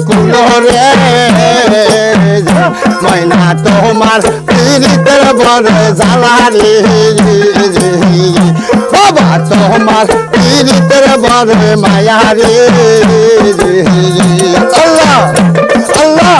কুলো রে ময়না তোমার পীড়িতের বড় জ্বালা রে বাবা তোমার পীড়িতের বড় মায়া রে আল্লাহ আল্লাহ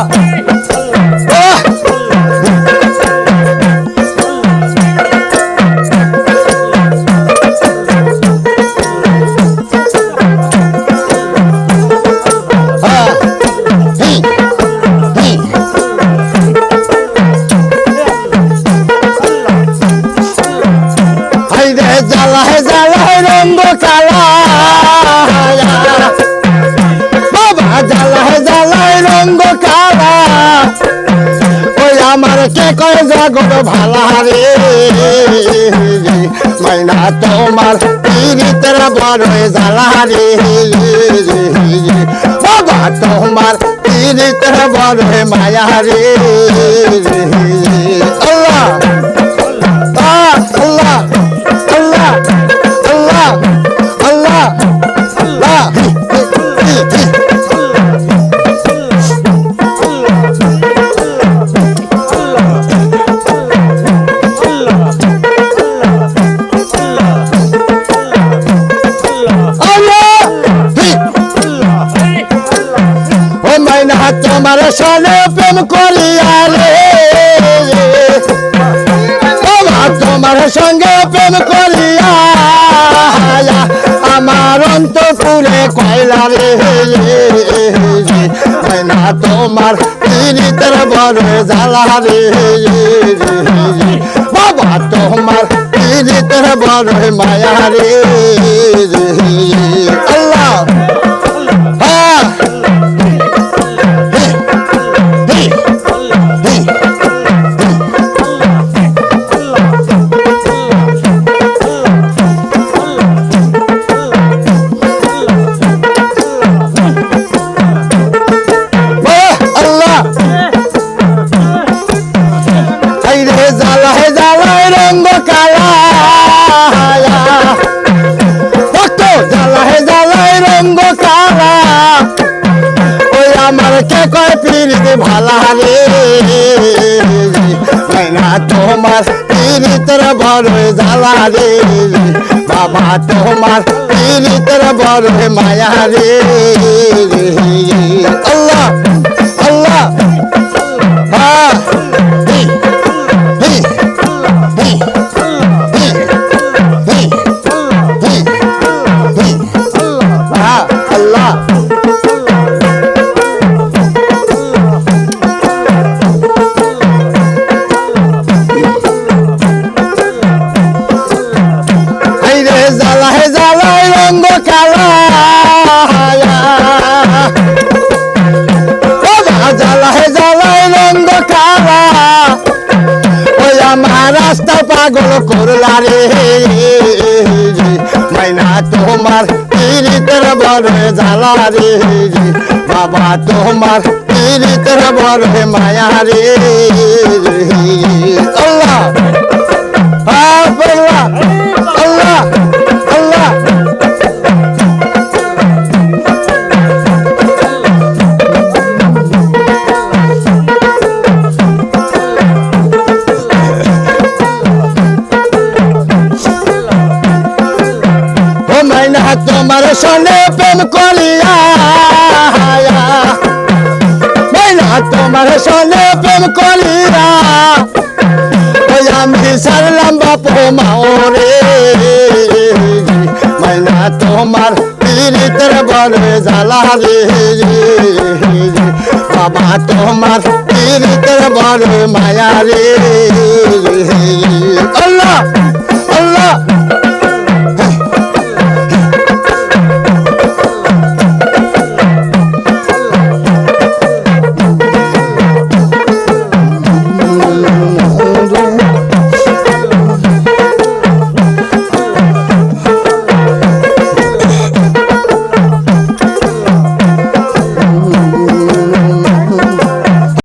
জ্বালায় জ্বালায় রঙ্গ কালা বাবা জ্বালায় জ্বালায় রঙ্গ কালা ওই আমার কে কয় জগৎ ভালা রে মাইনা তোমার পীড়িতের বড় জ্বালা রে বাবা তোমার পীড়িতের বড় মায়া রে আল্লাহ আল্লাহ Allah, Allah, Allah, Allah. Oh my God, tomar sone prem koriya re. তোমার সঙ্গে প্রেম করিয়া আমার অন্তপুরে কয়লা রে না তোমার পীড়িতের বড় জ্বালা রে বাবা তোমার পীড়িতের বড় মায়া রে আল্লাহ জ্বালায় জ্বালায় রঙ্গ কালা জ্বালায় জ্বালায় রঙ্গ কালা ওই আমার কে কয় পীড়িত ভালা রে না তোমার পীড়িতের বড় জ্বালা রে বাবা তোমার পীড়িতের বড় মায়া রে আল্লাহ আল্লাহ Allah hayre জ্বালায় জ্বালায় রঙ্গ কালা বাবা জ্বালায় জ্বালায় রঙ্গ কালা ওই আমার রাস্তা পাগল করলা রে মাইনা তোমার পীড়িতের বড় জ্বালা রে বাবা তোমার পীড়িতের বড় মায়া রে আল্লাহ আল্লাহ আল্লাহ আল্লাহ মাইনা তোমার সনে প্রেম করিয়া মাইনা তোমার সনে প্রেম করিয়া ওই আমি সারলাম বাপ মাওরে মাইনা তোমার পীড়িতের বড় জ্বালা রে বাবা তোমার পীড়িতের বড় মায়া রে